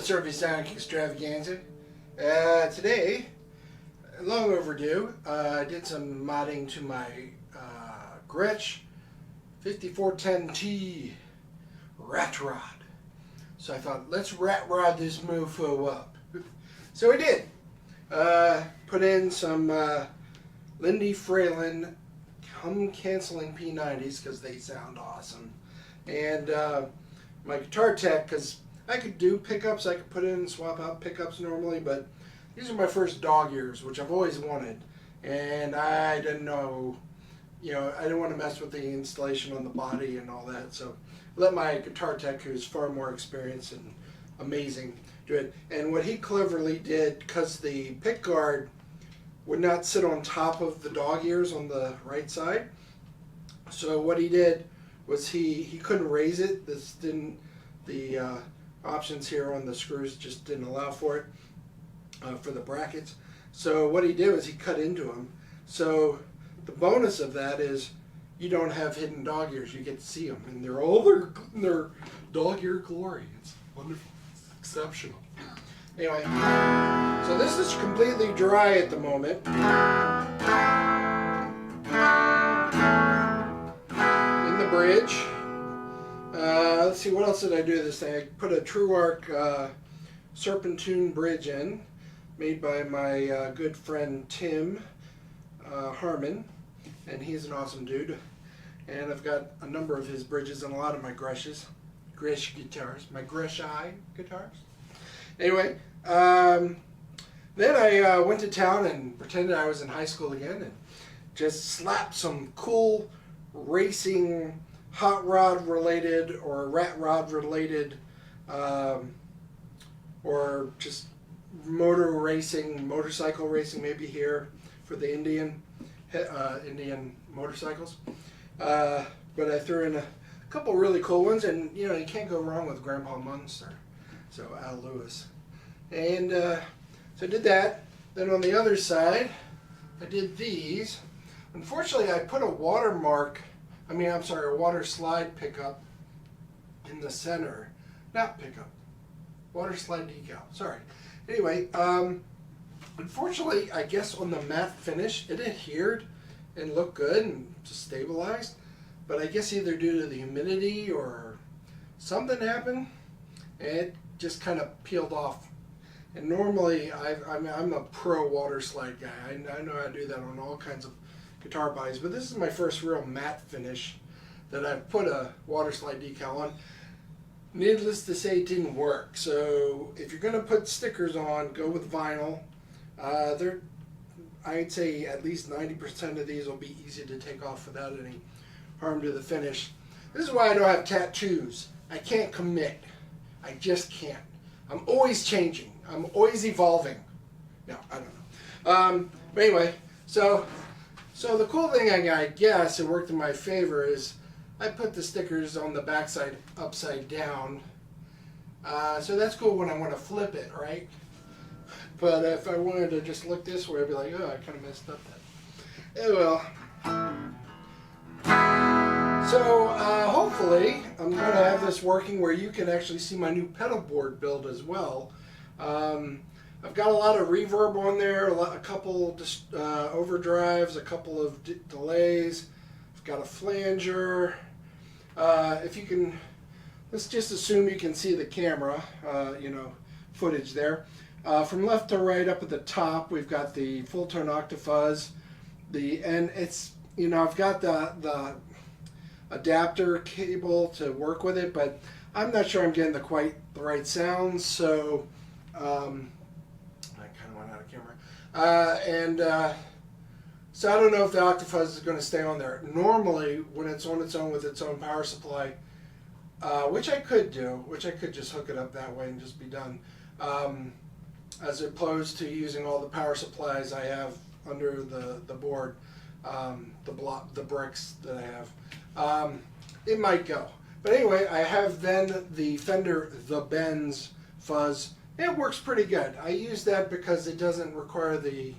Survey Sonic Extravaganza. Today, long overdue, I did some modding to my Gretsch G5410T Rat Rod. So I thought, let's rat rod this mofo up. So I did. Put in some Lindy Fralin hum-canceling P90s because they sound awesome. And my guitar tech, because I could do pickups, I could put in and swap out pickups normally, but these are my first Dogears, which I've always wanted. And I didn't know, I didn't want to mess with the installation on the body and all that. So I let my guitar tech, who's far more experienced and amazing, do it. And what he cleverly did, because the pick guard would not sit on top of the dog ears on the right side, so what he did was he couldn't raise it. This didn't, the options here on the screws just didn't allow for it, for the brackets. So what he did was he cut into them. So the bonus of that is you don't have hidden dog ears. You get to see them, and they're all their dog ear glory. It's wonderful. It's exceptional. Anyway, so this is completely dry at the moment. In the bridge. Let's see, what else did I do this thing? I put a True Arc Serpentoon Bridge in, made by my good friend Tim Harmon, and he's an awesome dude. And I've got a number of his bridges and a lot of my Gretsch guitars, my Gretsch guitars. Anyway, then I went to town and pretended I was in high school again and just slapped some cool racing, hot rod related or rat rod related, or just motorcycle racing maybe here for the Indian motorcycles. But I threw in a couple really cool ones, and you can't go wrong with Grandpa Munster. So Al Lewis. And so I did that. Then on the other side, I did these. Unfortunately, I put a water slide pickup in the center. Not pickup. Water slide decal. Sorry. Anyway, unfortunately, I guess on the matte finish, it adhered and looked good and just stabilized. But I guess either due to the humidity or something happened, it just kind of peeled off. And normally, I'm a pro water slide guy. I know how to do that on all kinds of guitar bodies, but this is my first real matte finish that I've put a water slide decal on. Needless to say, it didn't work. So if you're going to put stickers on, go with vinyl. I'd say at least 90% of these will be easy to take off without any harm to the finish. This is why I don't have tattoos. I can't commit. I just can't. I'm always changing. I'm always evolving. No, I don't know. But anyway, so the cool thing, I guess, it worked in my favor, is I put the stickers on the backside upside down. So that's cool when I want to flip it, right? But if I wanted to just look this way, I'd be like, oh, I kind of messed up that. Oh well. So hopefully I'm going to have this working where you can actually see my new pedalboard build as well. I've got a lot of reverb on there, a couple overdrives, a couple of delays. I've got a flanger. If you can, let's just assume you can see the camera, footage there. From left to right up at the top, we've got the full tone octafuzz. And it's, I've got the adapter cable to work with it, but I'm not sure I'm getting quite the right sounds, so I kind of went out of camera. So I don't know if the octafuzz is going to stay on there. Normally, when it's on its own with its own power supply, which I could do, which I could just hook it up that way and just be done, as opposed to using all the power supplies I have under the board, the bricks that I have. It might go. But anyway, I have then the Fender Benz fuzz. It works pretty good. I use that because it doesn't require the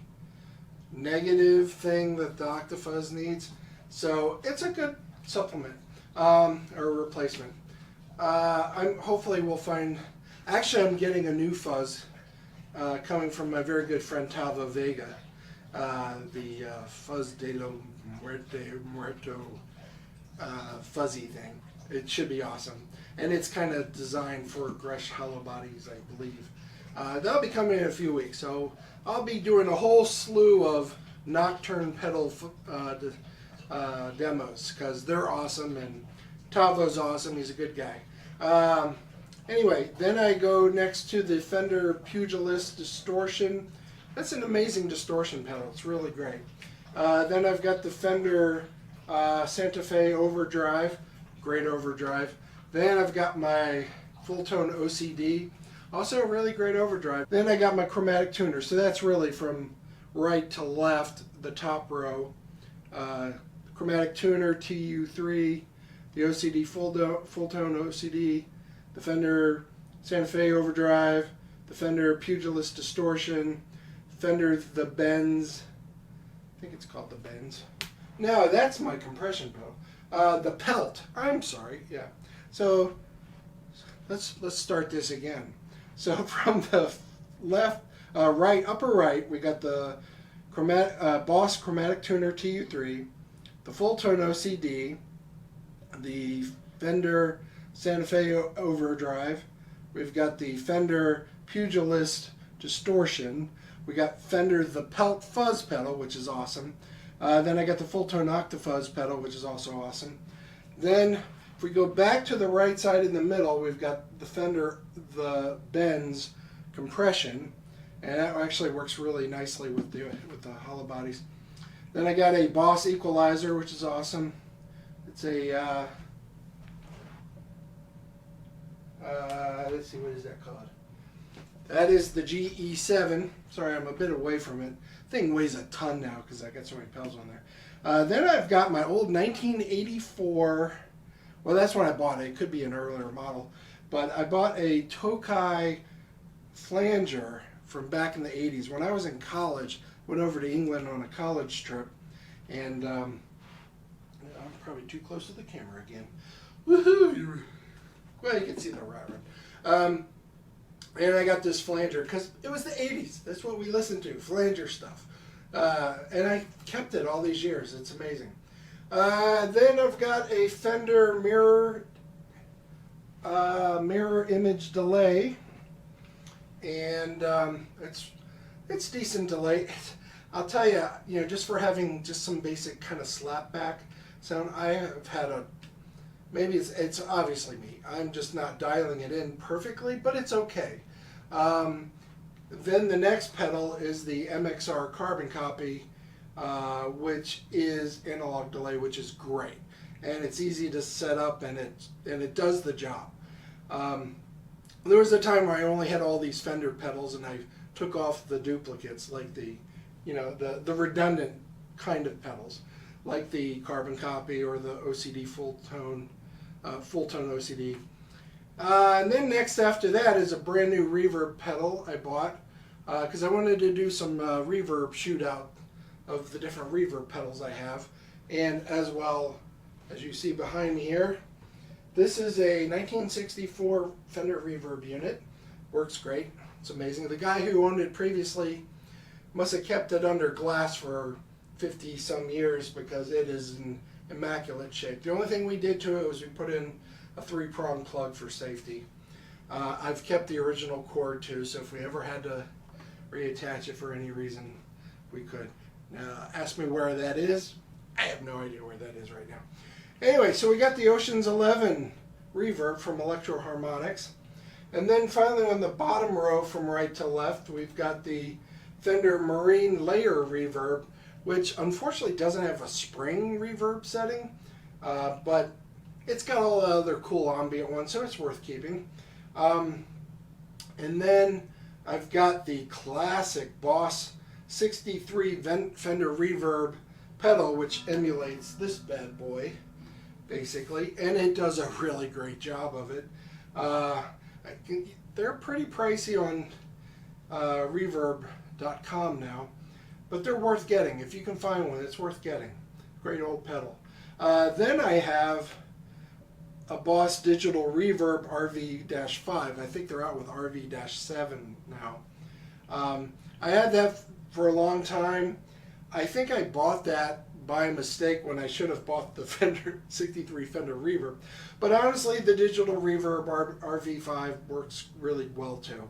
negative thing that the octafuzz needs. So it's a good supplement or replacement. Hopefully we'll find Actually, I'm getting a new fuzz coming from my very good friend Tava Vega. The Fuzz de lo Muerto fuzzy thing. It should be awesome. And it's kind of designed for Gretsch hollow bodies, I believe. That'll be coming in a few weeks. So I'll be doing a whole slew of Nocturne pedal demos because they're awesome and Tavo's awesome. He's a good guy. Anyway, then I go next to the Fender Pugilist Distortion. That's an amazing distortion pedal. It's really great. Then I've got the Fender Santa Fe Overdrive. Great overdrive. Then I've got my Full Tone OCD. Also a really great overdrive. Then I got my chromatic tuner. So that's really from right to left, the top row. Chromatic tuner TU3, the OCD Full Tone OCD, the Fender Santa Fe Overdrive, the Fender Pugilist Distortion, Fender the Benz. I think it's called the Benz. No, that's my compression pedal. The Pelt. I'm sorry. Yeah. So let's start this again. So from the left, upper right, we got the Boss Chromatic Tuner TU3, the Full Tone OCD, the Fender Santa Fe Overdrive. We've got the Fender Pugilist Distortion. We got Fender the Pelt Fuzz pedal, which is awesome. Then I got the Full Tone Octafuzz pedal, which is also awesome. Then if we go back to the right side in the middle, we've got the Fender the Benz compression, and that actually works really nicely with the hollow bodies. Then I got a Boss equalizer, which is awesome. It's a let's see, what is that called? That is the GE7. Sorry, I'm a bit away from it. Thing weighs a ton now because I got so many pedals on there. Then I've got my old 1984. Well, that's when I bought it. It could be an earlier model, but I bought a Tokai Flanger from back in the 80s. When I was in college, went over to England on a college trip, and I'm probably too close to the camera again. Woohoo! Well, you can see the rat rod. And I got this flanger because it was the 80s. That's what we listened to, flanger stuff. And I kept it all these years. It's amazing. Then I've got a Fender mirror image delay, and it's decent delay. I'll tell you, just for having just some basic kind of slapback sound, I have had maybe it's obviously me. I'm just not dialing it in perfectly, but it's okay. Then the next pedal is the MXR Carbon Copy, which is analog delay, which is great, and it's easy to set up, and it does the job. There was a time where I only had all these Fender pedals, and I took off the duplicates, like the redundant kind of pedals, like the Carbon Copy or the OCD Full Tone OCD. And then next after that is a brand new reverb pedal I bought because I wanted to do some reverb shootout of the different reverb pedals I have. And as well, as you see behind me here, this is a 1964 Fender Reverb unit. Works great. It's amazing. The guy who owned it previously must have kept it under glass for 50 some years because it is in immaculate shape. The only thing we did to it was we put in a 3-prong plug for safety. I've kept the original cord too, so if we ever had to reattach it for any reason, we could. Now, ask me where that is. I have no idea where that is right now. Anyway, so we got the Ocean's 11 reverb from Electro Harmonics. And then finally on the bottom row from right to left, we've got the Fender Marine Layer reverb, which unfortunately doesn't have a spring reverb setting, but it's got all the other cool ambient ones, so it's worth keeping. And then I've got the classic Boss 63 Fender Reverb pedal, which emulates this bad boy, basically, and it does a really great job of it. They're pretty pricey on reverb.com now, but they're worth getting. If you can find one, it's worth getting. Great old pedal. Then I have a Boss Digital Reverb RV-5. I think they're out with RV-7 now. I had that for a long time. I think I bought that by mistake when I should have bought the Fender 63 Fender Reverb. But honestly, the Digital Reverb RV-5 works really well too.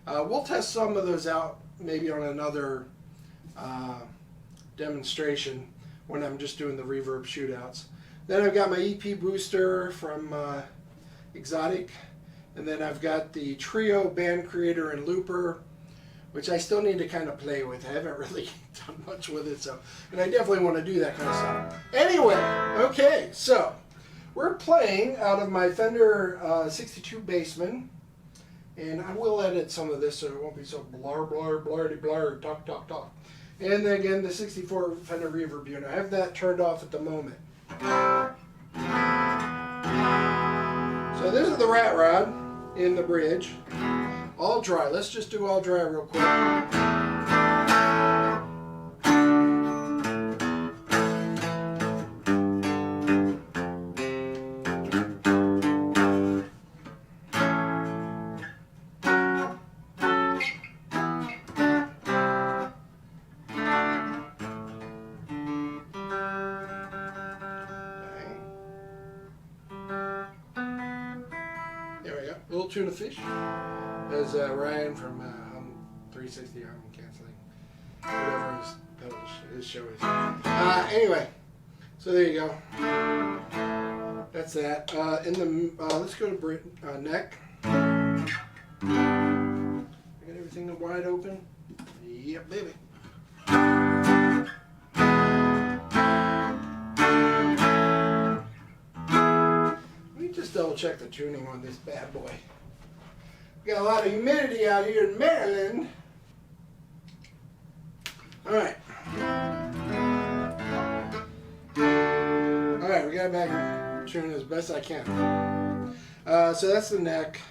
We'll test some of those out maybe on another demonstration when I'm just doing the reverb shootouts. Then I've got my EP booster from Exotic, and then I've got the Trio Band Creator and Looper, which I still need to kind of play with. I haven't really done much with it, and I definitely want to do that kind of stuff. Anyway, okay, so we're playing out of my Fender 62 Bassman, and I will edit some of this so it won't be so blardy, talk. And then again, the 64 Fender Reverb unit. I have that turned off at the moment. So this is the Rat Rod in the bridge. All dry. Let's just do all dry real quick. Little tuna fish. As Ryan from 360 Arm Canceling, whatever his show is. Anyway, so there you go. That's that. In the let's go to neck. I got everything wide open. Yep, baby. Just double check the tuning on this bad boy. We got a lot of humidity out here in Maryland. Alright. Alright, we got back tuning as best I can. So that's the neck.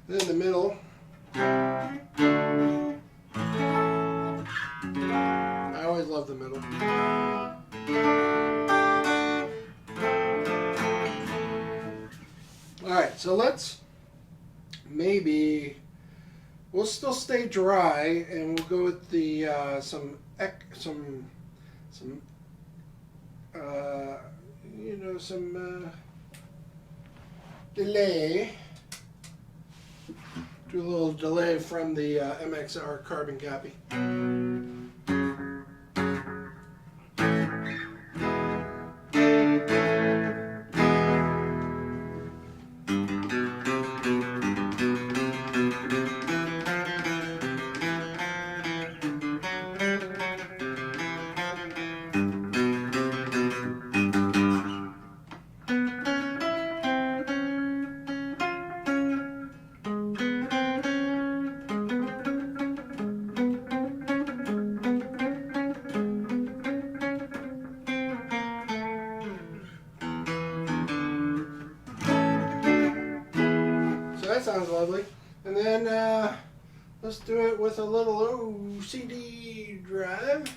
In the middle, I always love the middle. Alright, so let's we'll still stay dry and we'll go with the some delay. Do a little delay from the MXR carbon copy. That sounds lovely. And then let's do it with a little OCD drive.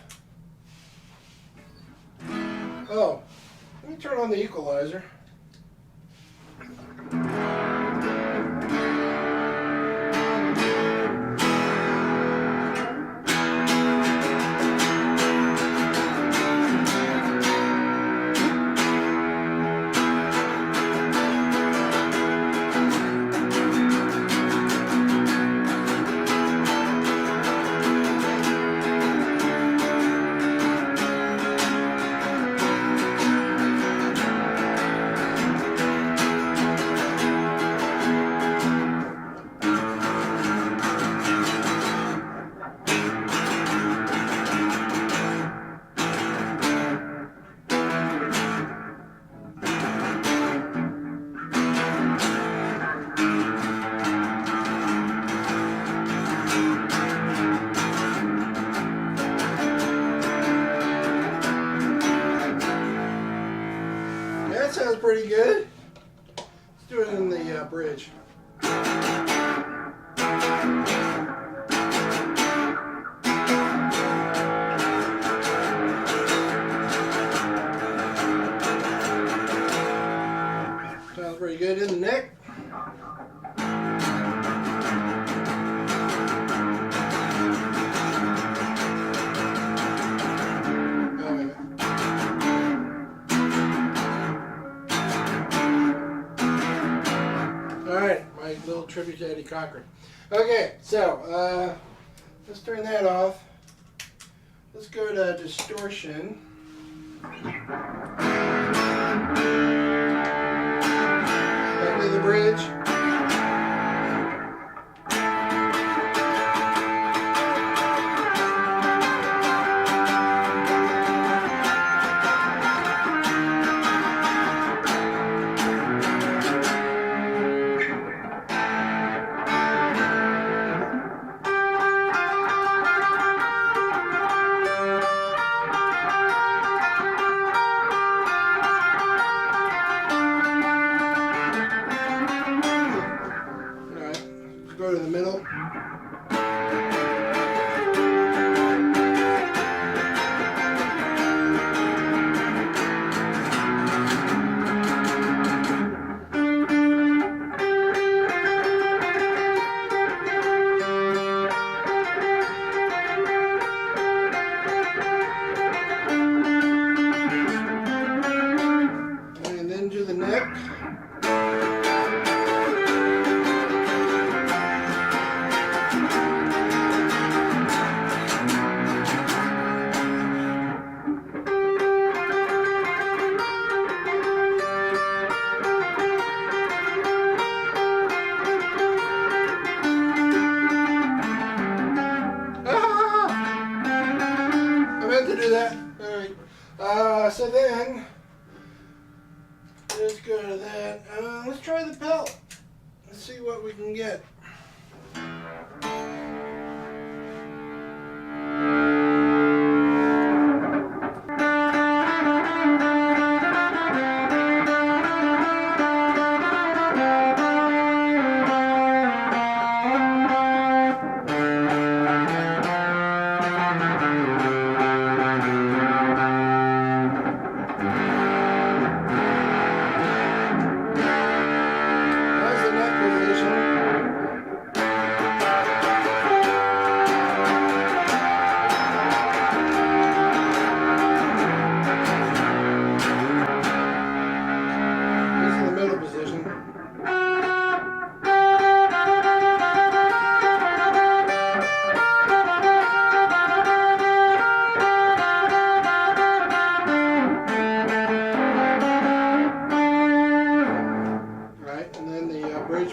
Oh, let me turn on the equalizer. good? Let's do it in the bridge. Sounds pretty good in the neck. Alright, my little tribute to Eddie Cochran. Okay, so let's turn that off. Let's go to distortion. Back to the bridge. Go to the middle. And then do the neck. To do that. Alright. So then, let's go to that. Let's try the pelt. Let's see what we can get.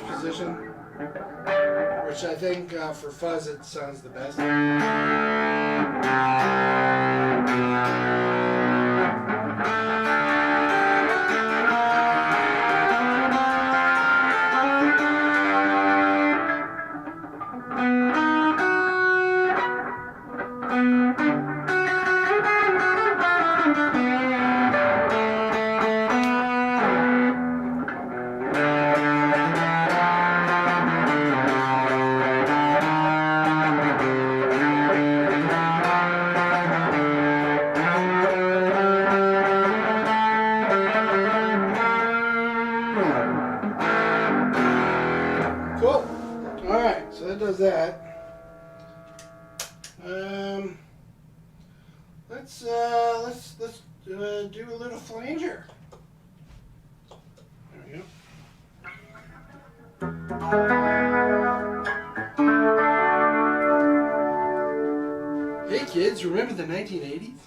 Position, which I think for fuzz it sounds the best. Cool. Alright, so that does that. Let's do a little flanger. There we go. Hey kids, remember the 1980s?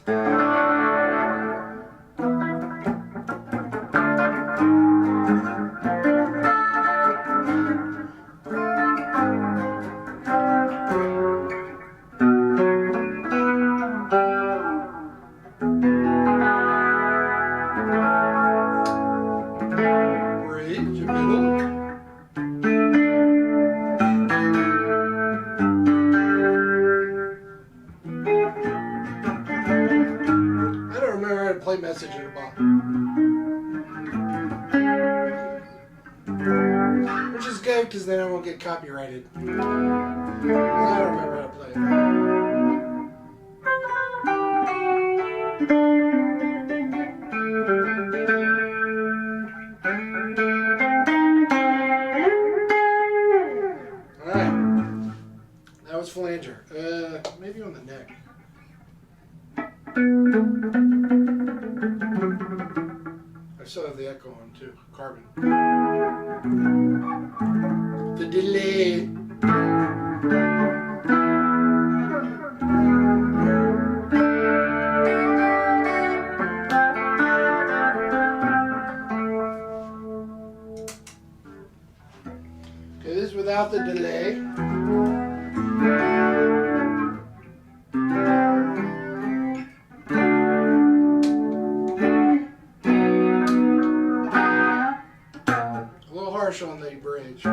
get copyrighted. I don't remember how to play it. Flanger. Maybe on the neck. I still have the echo on too. Carbon. The delay. Okay, this is without the delay. On the bridge.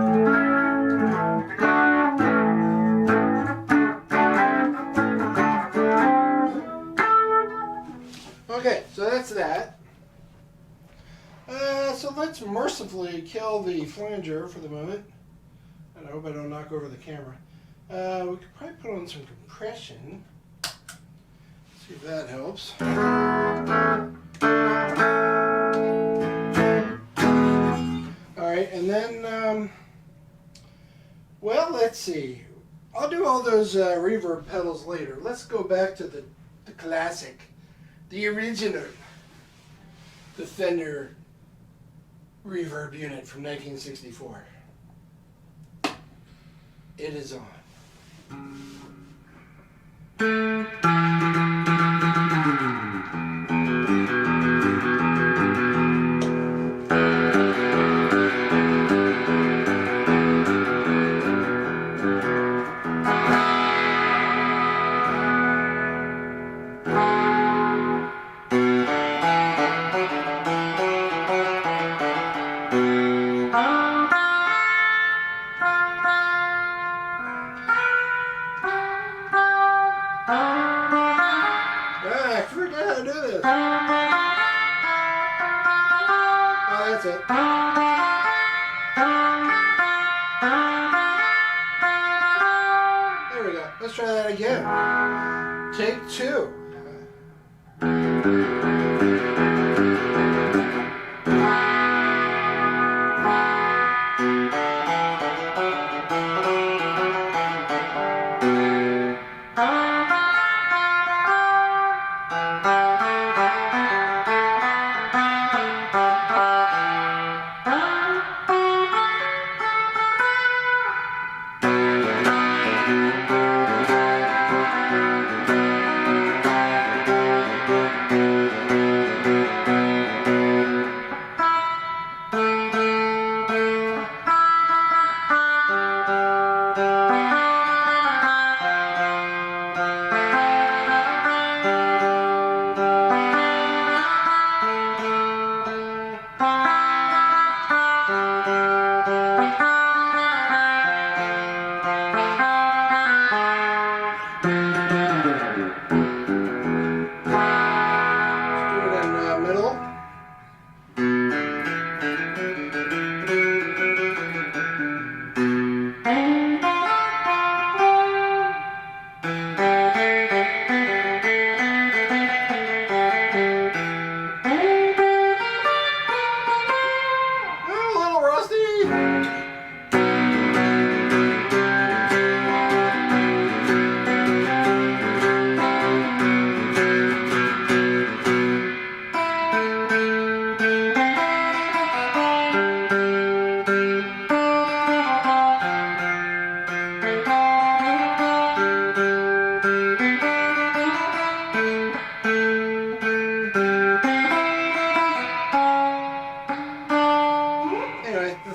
Okay, so that's that. So let's mercifully kill the flanger for the moment. And I hope I don't knock over the camera. We could probably put on some compression. See if that helps. And then, well, let's see. I'll do all those reverb pedals later. Let's go back to the classic, the original, the Fender Reverb unit from 1964. It is on. That's it. There we go. Let's try that again. Take two.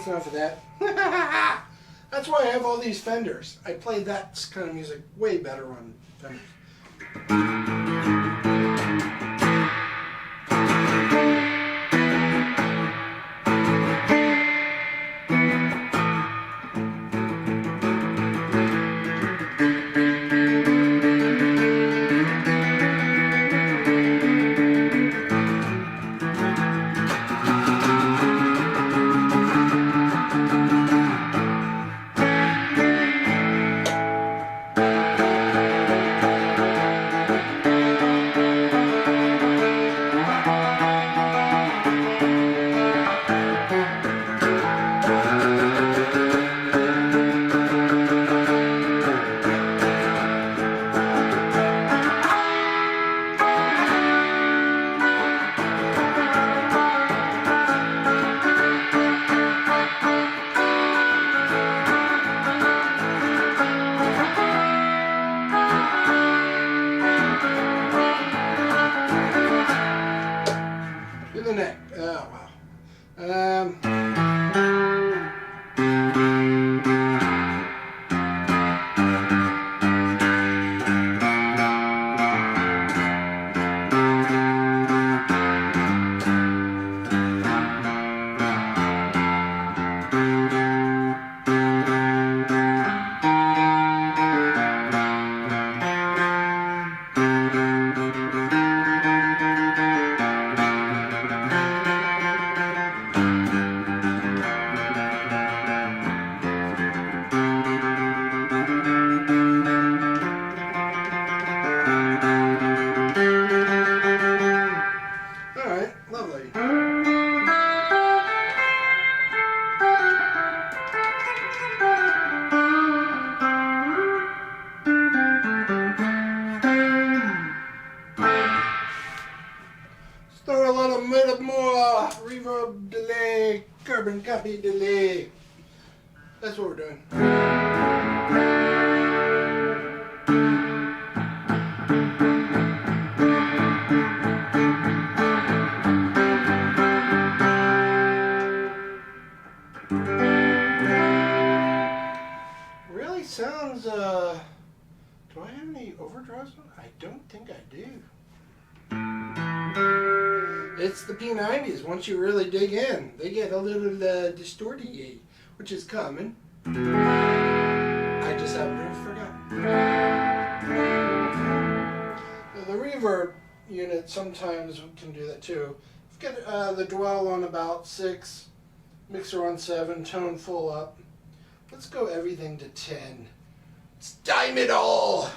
Enough of that. That's why I have all these Fenders. I play that kind of music way better on Fenders. carbon copy delay. That's what we're doing. Really sounds, do I have any overdrives on? I don't think I do. It's the P90s. Once you really dig in, they get a little distorted, which is common. I just happen to have forgotten. Now, the reverb unit sometimes can do that too. I've got the dwell on about 6, mixer on 7, tone full up. Let's go everything to 10. Let's dime it all!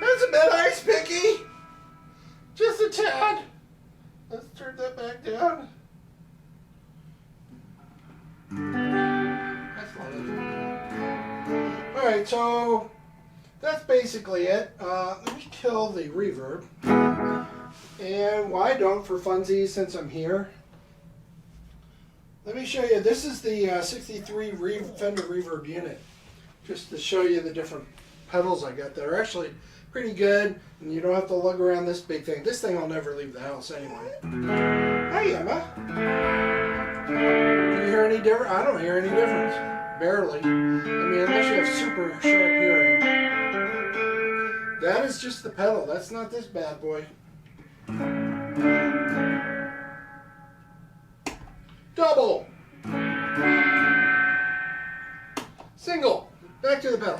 That's a bit ice picky! Just a tad! Let's turn that back down. That's lovely. Alright, so that's basically it. Let me kill the reverb. And why don't, for funsies, since I'm here, let me show you. This is the 63 Fender Reverb unit. Just to show you the different pedals I got that are actually pretty good, and you don't have to lug around this big thing. This thing will never leave the house anyway. Hi, Emma. Do you hear any difference? I don't hear any difference. Barely. I mean, unless you have super sharp hearing. That is just the pedal. That's not this bad boy. Double. Single. Back to the pedal.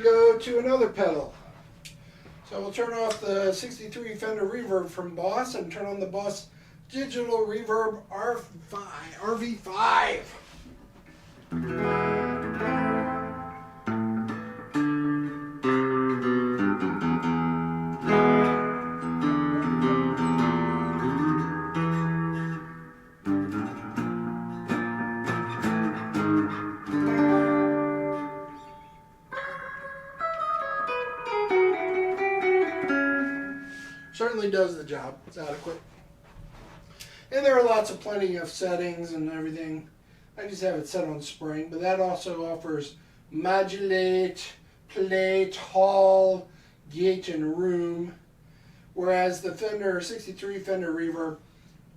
Go to another pedal. So we'll turn off the 63 Fender Reverb from Boss and turn on the Boss Digital Reverb RV5. Certainly does the job. It's adequate. And there are plenty of settings and everything. I just have it set on spring, but that also offers modulate, plate, hall, gate, and room. Whereas the 63 Fender Reverb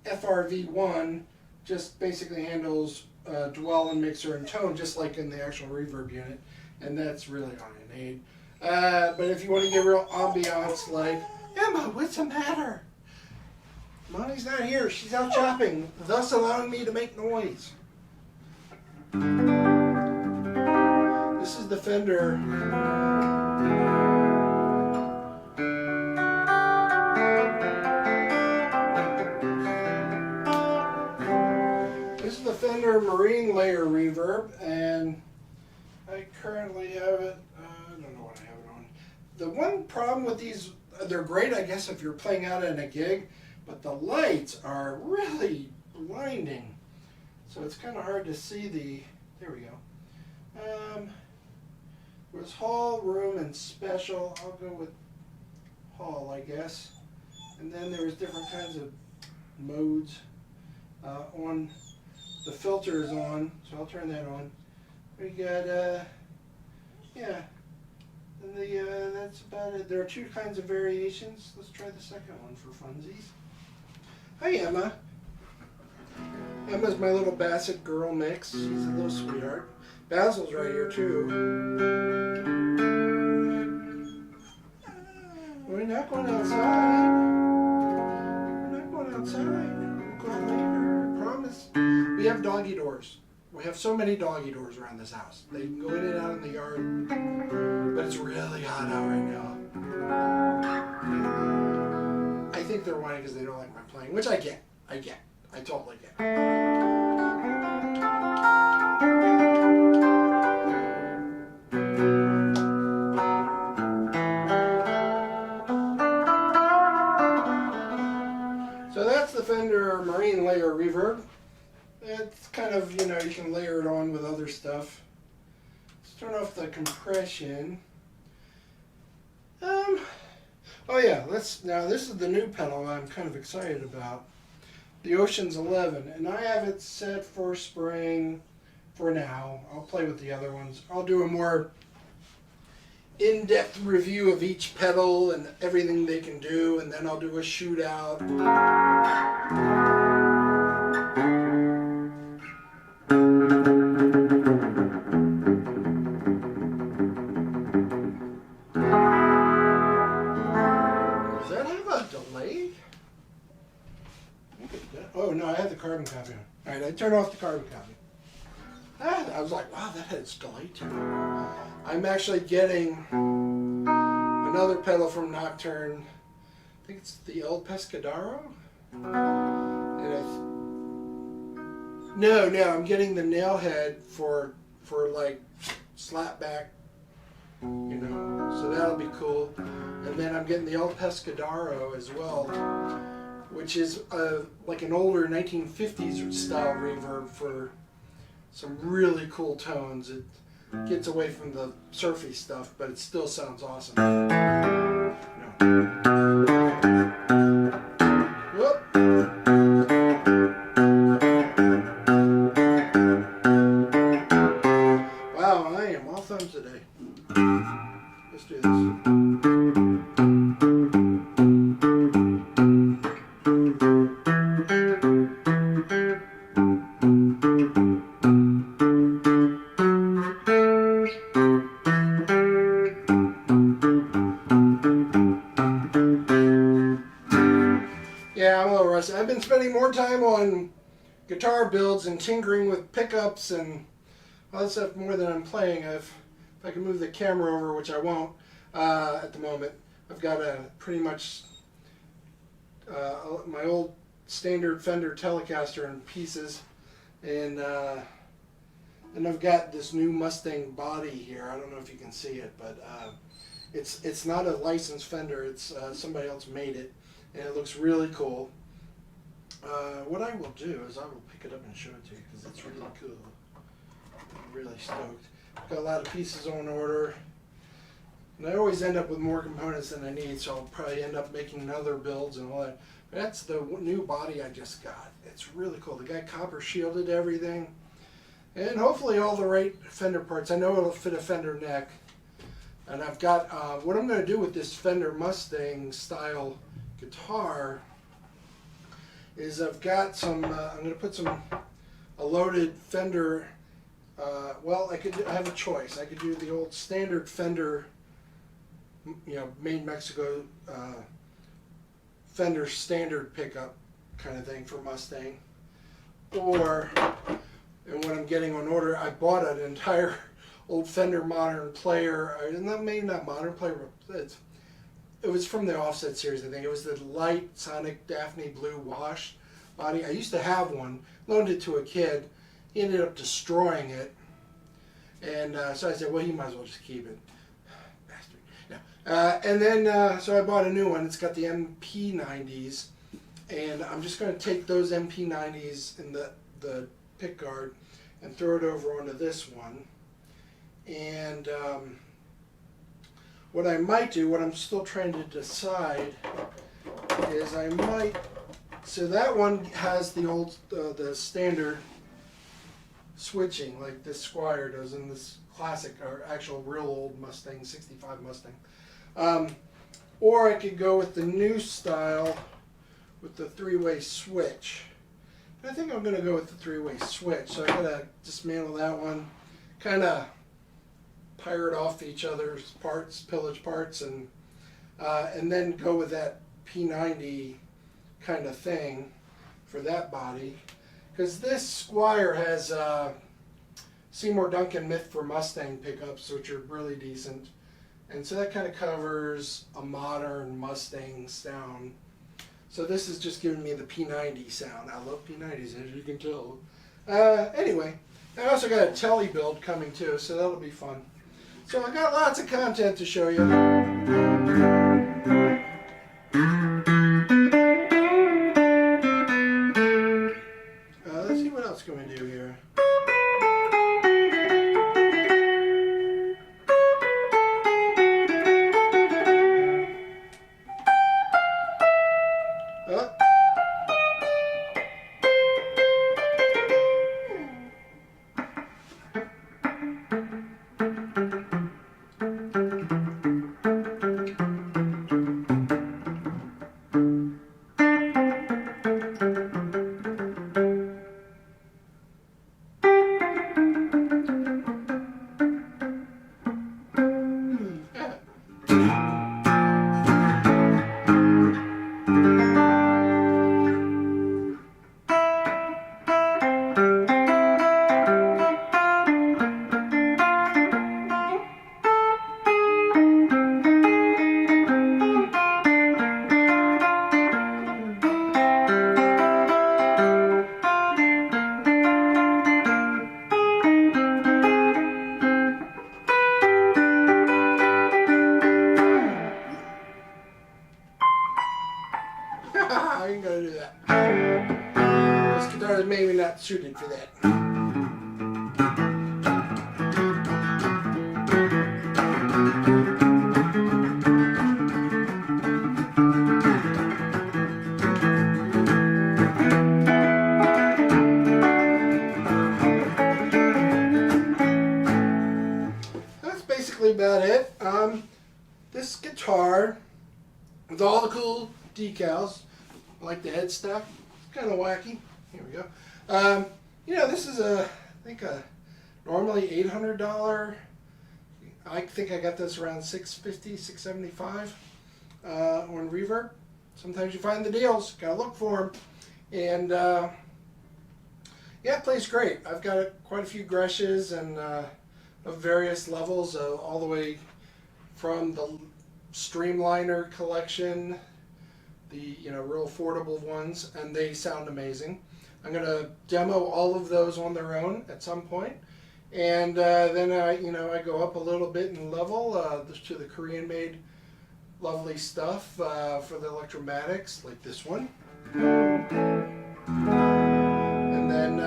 FRV1 just basically handles dwell and mixer and tone, just like in the actual reverb unit. And that's really all you need. But if you want to get real ambiance, like, Emma, what's the matter? Mommy's not here. She's out shopping, thus allowing me to make noise. This is the Fender. This is the Fender Marine Layer Reverb, and I currently have it. I don't know what I have it on. The one problem with these, they're great, I guess, if you're playing out in a gig, but the lights are really blinding. So it's kind of hard to see the, there we go. There's hall, room, and special. I'll go with hall, I guess. And then there's different kinds of modes. On the filter is on, so I'll turn that on. We got, yeah. And that's about it. There are two kinds of variations. Let's try the second one for funsies. Hi, Emma. Emma's my little Basset girl mix. She's a little sweetheart. Basil's right here too. We're not going outside. We're not going outside. We'll go later. I promise. We have doggy doors. We have so many doggy doors around this house. They can go in and out in the yard. But it's really hot out right now. I think they're whining because they don't like my playing, which I get. I totally get. Fender Marine Layer Reverb. It's kind of, you know, you can layer it on with other stuff. Let's turn off the compression. Oh yeah, now this is the new pedal I'm kind of excited about. The Ocean's 11, and I have it set for spring for now. I'll play with the other ones. I'll do a more in-depth review of each pedal and everything they can do, and then I'll do a shootout. Does that have a delay? Oh no, I had the carbon copy on. Alright, I turned off the carbon copy. I was like, wow, that had its delay too. I'm actually getting another pedal from Nocturne. I think it's the El Pescadero. No, I'm getting the nail head for like slapback, you know. So that'll be cool. And then I'm getting the El Pescadero as well, which is like an older 1950s style reverb for some really cool tones. It gets away from the surfy stuff, but it still sounds awesome. Whoop. Wow, I am all thumbs today. Let's do this. Yeah, I'm a little rusty. I've been spending more time on guitar builds and tinkering with pickups and all that stuff more than I'm playing. If I can move the camera over, which I won't at the moment, I've got a pretty much my old standard Fender Telecaster in pieces, and I've got this new Mustang body here. I don't know if you can see it, but it's not a licensed Fender. It's somebody else made it, and it looks really cool. What I will do is I will pick it up and show it to you because it's really cool. I'm really stoked. I've got a lot of pieces on order, and I always end up with more components than I need, so I'll probably end up making other builds and all that. But that's the new body I just got. It's really cool. The guy copper shielded everything, and hopefully all the right Fender parts. I know it'll fit a Fender neck. And I've got, what I'm going to do with this Fender Mustang style guitar is I've got some, I'm going to put a loaded Fender, well, I have a choice. I could do the old standard Fender, you know, made in Mexico, Fender standard pickup kind of thing for Mustang. Or, and what I'm getting on order, I bought an entire old Fender Modern Player, maybe not Modern Player, but it was from the Offset series, I think. It was the light Sonic Daphne Blue wash body. I used to have one, loaned it to a kid. He ended up destroying it. And so I said, well, you might as well just keep it. Bastard. No. And then, so I bought a new one. It's got the MP90s. And I'm just going to take those MP90s in the pick guard and throw it over onto this one. And what I might do, what I'm still trying to decide, is I might, so that one has the old, the standard switching like this Squire does in this classic, or actual real old Mustang, 65 Mustang. Or I could go with the new style with the three-way switch. I think I'm going to go with the three-way switch, so I'm going to dismantle that one, kind of pirate off each other's parts, pillage parts, and then go with that P90 kind of thing for that body. Because this Squire has Seymour Duncan Myth for Mustang pickups, which are really decent. And so that kind of covers a modern Mustang sound. So this is just giving me the P90 sound. I love P90s, as you can tell. Anyway, I also got a Telly build coming too, so that'll be fun. So I got lots of content to show you. I ain't gonna do that. This guitar is maybe not suited for that. That's basically about it. This guitar with all the cool decals, like the headstock, it's kind of wacky. Here we go. You know, this is I think a normally $800. I think I got this around $650, $675 on Reverb. Sometimes you find the deals. Gotta look for them. And yeah, it plays great. I've got quite a few Gretsches and of various levels, all the way from the Streamliner collection, the real affordable ones, and they sound amazing. I'm gonna demo all of those on their own at some point, and then I go up a little bit in level to the Korean-made lovely stuff for the Electromatics, like this one, and then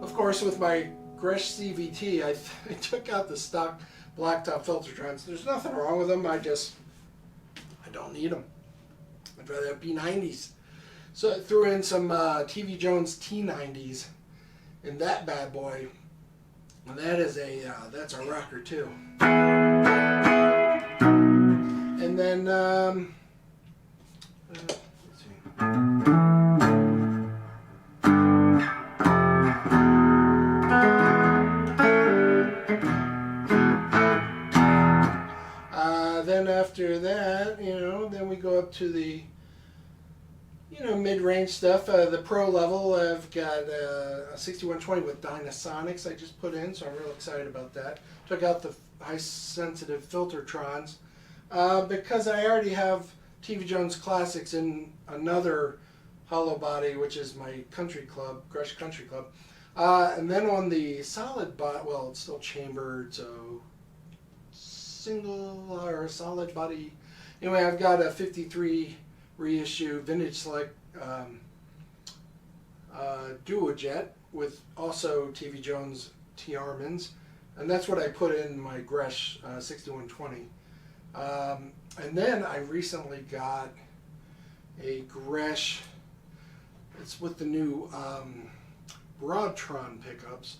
of course with my Gretsch CVT, I took out the stock blacktop Filtertrons. There's nothing wrong with them. I don't need them. I'd rather have B90s. So I threw in some TV Jones T90s in that bad boy, and that is that's a rocker too. And then let's see. Then after that, then we go up to the, mid-range stuff. The pro level, I've got a 6120 with Dynasonics I just put in, so I'm real excited about that. Took out the high-sensitive Filtertrons because I already have TV Jones Classics in another hollow body, which is my country club, Gretsch Country Club. And then on the solid body, well, it's still chambered, so single or solid body. Anyway, I've got a 53 reissue Vintage Select Duojet with also TV Jones T-Armins, and that's what I put in my Gretsch 6120. And then I recently got a Gretsch. It's with the new Broadtron pickups,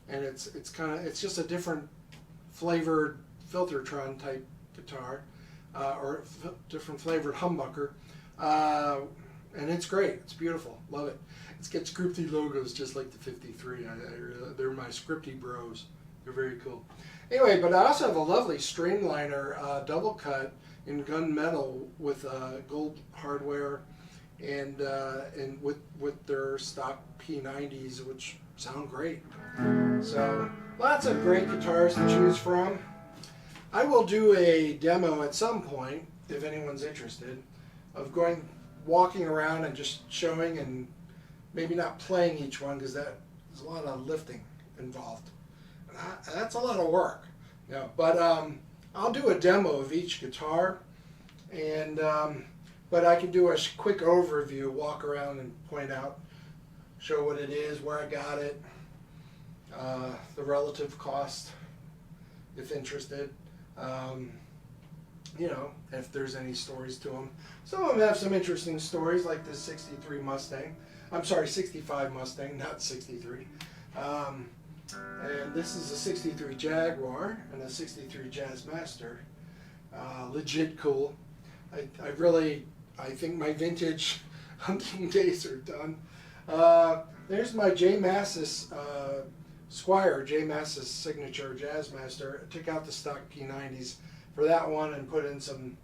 and it's just a different flavored Filtertron type guitar, or different flavored humbucker, and it's great. It's beautiful. Love it. It's got scripty logos just like the 53. They're my scripty bros. They're very cool. Anyway, but I also have a lovely Streamliner double cut in gunmetal with gold hardware, and with their stock P90s, which sound great. So lots of great guitars to choose from. I will do a demo at some point, if anyone's interested, of walking around and just showing, and maybe not playing each one, because there's a lot of lifting involved. That's a lot of work. But I'll do a demo of each guitar, and but I can do a quick overview, walk around and point out, show what it is, where I got it, the relative cost, if interested. If there's any stories to them. Some of them have some interesting stories, like this 63 Mustang. I'm sorry, 65 Mustang, not 63. And this is a 63 Jaguar and a 63 Jazzmaster. Legit cool. I think my vintage hunting days are done. There's my J Mascis Squire, J Mascis signature Jazzmaster. I took out the stock P90s for that one and put in some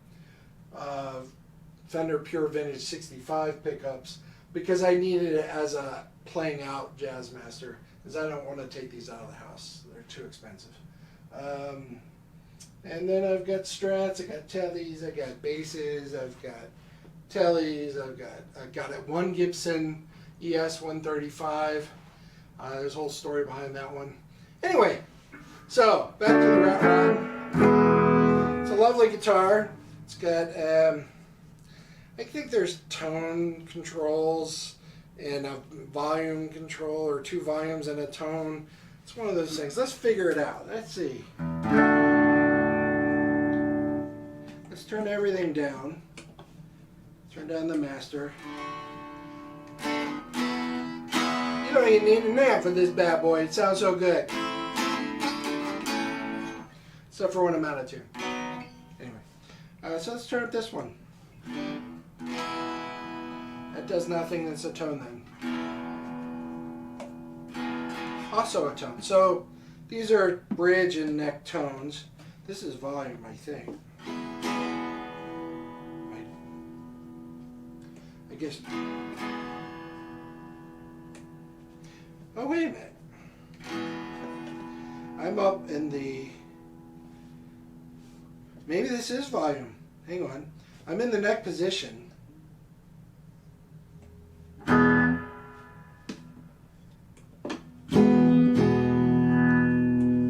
Fender Pure Vintage 65 pickups because I needed it as a playing out Jazzmaster, because I don't want to take these out of the house. They're too expensive. And then I've got Strats, I got Tellys, I got basses, I've got Tellys, I've got one Gibson ES 135. There's a whole story behind that one. Anyway, so back to the Rat Rod. It's a lovely guitar. It's got I think there's tone controls and a volume control, or 2 volumes and a tone. It's one of those things. Let's figure it out. Let's see. Let's turn everything down. Turn down the master. You don't even need an amp for this bad boy. It sounds so good. Except for when I'm out of tune. Anyway, so let's turn up this one. That does nothing. That's a tone then. Also a tone. So these are bridge and neck tones. This is volume, I think. Wait. I guess. Oh, wait a minute. I'm up in the. Maybe this is volume. Hang on. I'm in the neck position.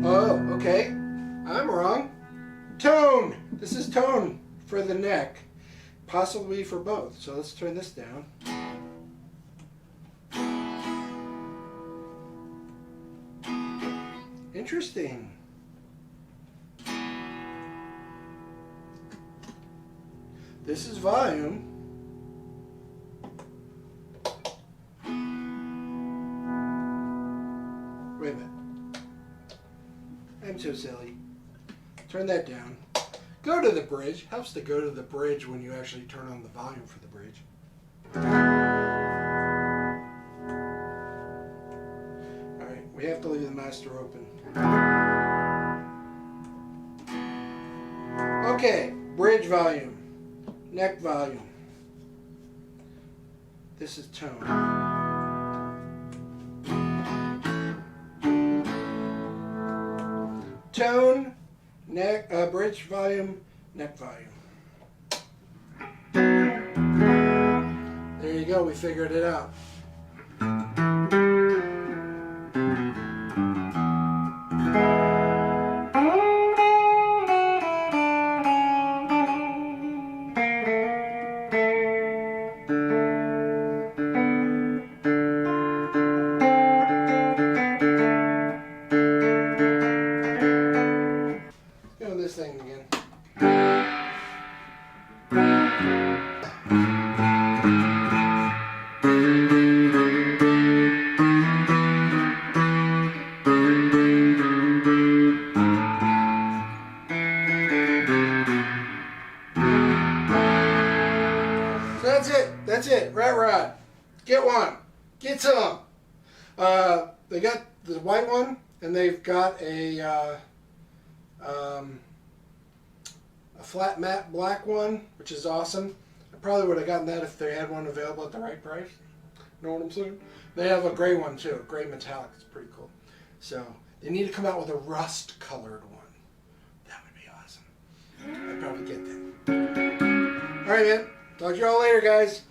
Oh, okay. I'm wrong. Tone. This is tone for the neck. Possibly for both. So let's turn this down. Interesting. This is volume. Wait a minute. I'm so silly. Turn that down. Go to the bridge. Helps to go to the bridge when you actually turn on the volume for the bridge. Alright, we have to leave the master open. Okay, bridge volume. Neck volume. This is tone. Tone, neck, bridge volume, neck volume. There you go, we figured it out. This thing again. So that's it. That's it. Rat Rod. Get one. Get some. They got the white one, and they've got a flat matte black one, which is awesome. I probably would have gotten that if they had one available at the right price. Know what I'm saying? They have a gray one too, a gray metallic. It's pretty cool. So they need to come out with a rust colored one. That would be awesome. I'd probably get that. All right, man. Talk to you all later, guys.